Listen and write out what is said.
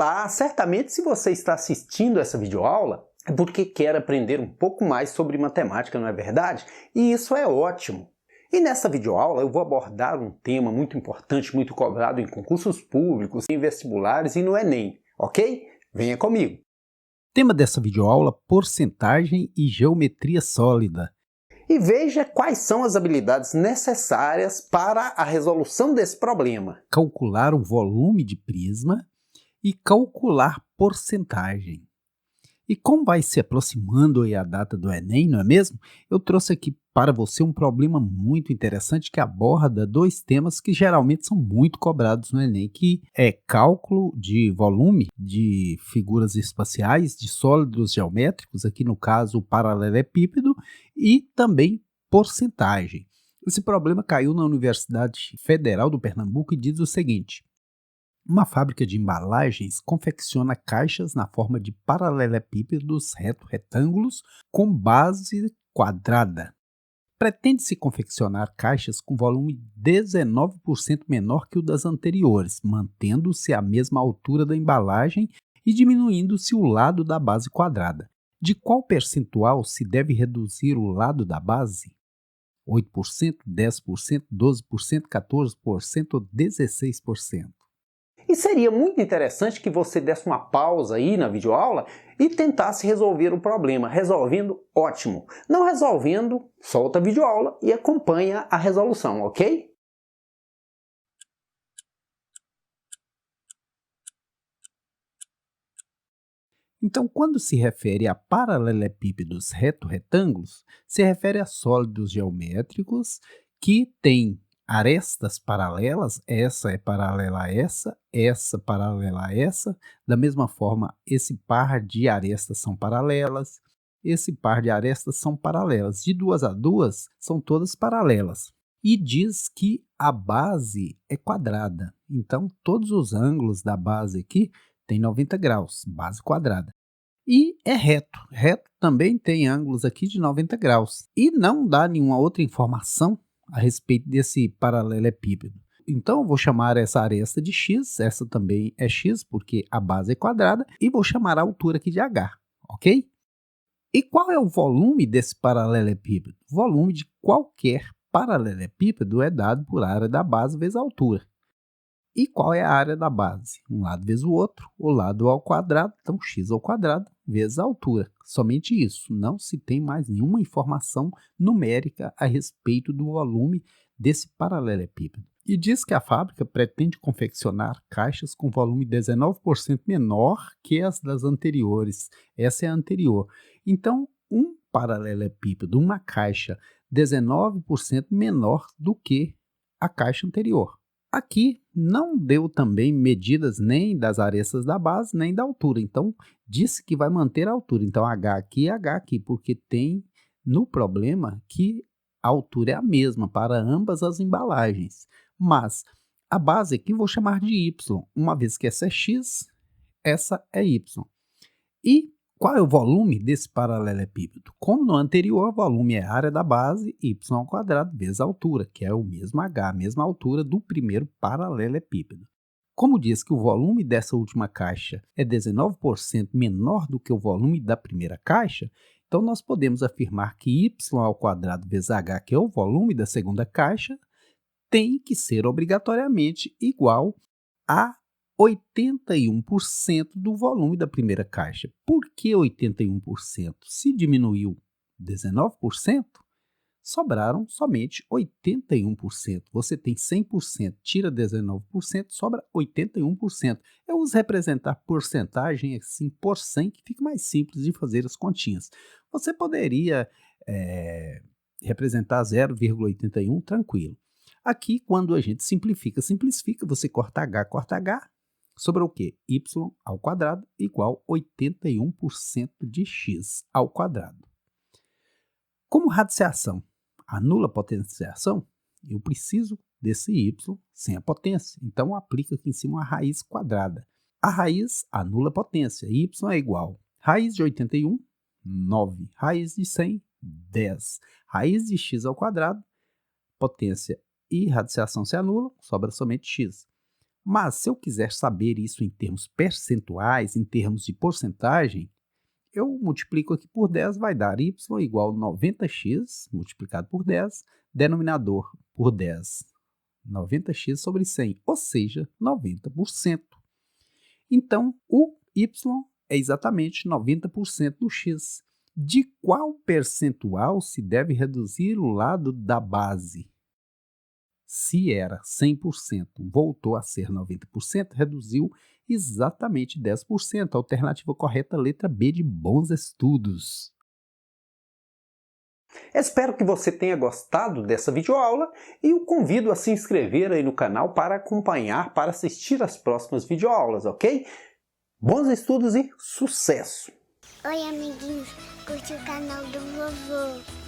Olá, certamente se você está assistindo essa videoaula é porque quer aprender um pouco mais sobre matemática, não é verdade? E isso é ótimo! E nessa videoaula eu vou abordar um tema muito importante, muito cobrado em concursos públicos, em vestibulares e no Enem, ok? Venha comigo! Tema dessa videoaula: porcentagem e geometria sólida. E veja quais são as habilidades necessárias para a resolução desse problema. Calcular o volume de prisma e calcular porcentagem. E como vai se aproximando aí a data do Enem, não é mesmo? Eu trouxe aqui para você um problema muito interessante que aborda dois temas que geralmente são muito cobrados no Enem, que é cálculo de volume de figuras espaciais, de sólidos geométricos, aqui no caso o paralelepípedo, e também porcentagem. Esse problema caiu na Universidade Federal do Pernambuco e diz o seguinte: uma fábrica de embalagens confecciona caixas na forma de paralelepípedos retângulos com base quadrada. Pretende-se confeccionar caixas com volume 19% menor que o das anteriores, mantendo-se a mesma altura da embalagem e diminuindo-se o lado da base quadrada. De qual percentual se deve reduzir o lado da base? 8%, 10%, 12%, 14% ou 16%? E seria muito interessante que você desse uma pausa aí na videoaula e tentasse resolver o problema. Resolvendo, ótimo. Não resolvendo, solta a videoaula e acompanha a resolução, ok? Então, quando se refere a paralelepípedos reto-retângulos, se refere a sólidos geométricos que têm arestas paralelas, essa é paralela a essa paralela a essa. Da mesma forma, esse par de arestas são paralelas, esse par de arestas são paralelas. De duas a duas, são todas paralelas. E diz que a base é quadrada. Então, todos os ângulos da base aqui tem 90 graus, base quadrada. E é reto. Reto também tem ângulos aqui de 90 graus. E não dá nenhuma outra informação a respeito desse paralelepípedo. Então, eu vou chamar essa aresta de x, essa também é x, porque a base é quadrada, e vou chamar a altura aqui de h, ok? E qual é o volume desse paralelepípedo? O volume de qualquer paralelepípedo é dado por área da base vezes a altura. E qual é a área da base? Um lado vezes o outro, o lado ao quadrado, então x ao quadrado vezes a altura. Somente isso, não se tem mais nenhuma informação numérica a respeito do volume desse paralelepípedo. E diz que a fábrica pretende confeccionar caixas com volume 19% menor que as das anteriores. Essa é a anterior. Então, um paralelepípedo, uma caixa 19% menor do que a caixa anterior. Aqui não deu também medidas nem das arestas da base, nem da altura. Então, disse que vai manter a altura. Então, H aqui e H aqui, porque tem no problema que a altura é a mesma para ambas as embalagens. Mas a base aqui vou chamar de Y, uma vez que essa é X, essa é Y. E qual é o volume desse paralelepípedo? Como no anterior, o volume é a área da base, y ao quadrado, vezes a altura, que é o mesmo h, a mesma altura do primeiro paralelepípedo. Como diz que o volume dessa última caixa é 19% menor do que o volume da primeira caixa, então nós podemos afirmar que y ao quadrado vezes h, que é o volume da segunda caixa, tem que ser obrigatoriamente igual a 81% do volume da primeira caixa. Por que 81%? Se diminuiu 19%, sobraram somente 81%. Você tem 100%, tira 19%, sobra 81%. Eu uso representar porcentagem assim por 100, que fica mais simples de fazer as continhas. Você poderia representar 0,81 tranquilo. Aqui, quando a gente simplifica, você corta h, sobra o quê? Y ao quadrado igual 81% de x ao quadrado. Como radiciação anula a potenciação, eu preciso desse y sem a potência. Então, aplico aqui em cima uma raiz quadrada. A raiz anula a potência. Y é igual raiz de 81, 9. Raiz de 100, 10. Raiz de x ao quadrado, potência e radiciação se anulam, sobra somente x. Mas se eu quiser saber isso em termos percentuais, em termos de porcentagem, eu multiplico aqui por 10, vai dar y igual 90x multiplicado por 10, denominador por 10, 90x sobre 100, ou seja, 90%. Então, o y é exatamente 90% do x. De qual percentual se deve reduzir o lado da base? Se era 100%, voltou a ser 90%, reduziu exatamente 10%. Alternativa correta, letra B de bons estudos. Espero que você tenha gostado dessa videoaula e o convido a se inscrever aí no canal para acompanhar, para assistir às próximas videoaulas, ok? Bons estudos e sucesso! Oi, amiguinhos, curte o canal do vovô.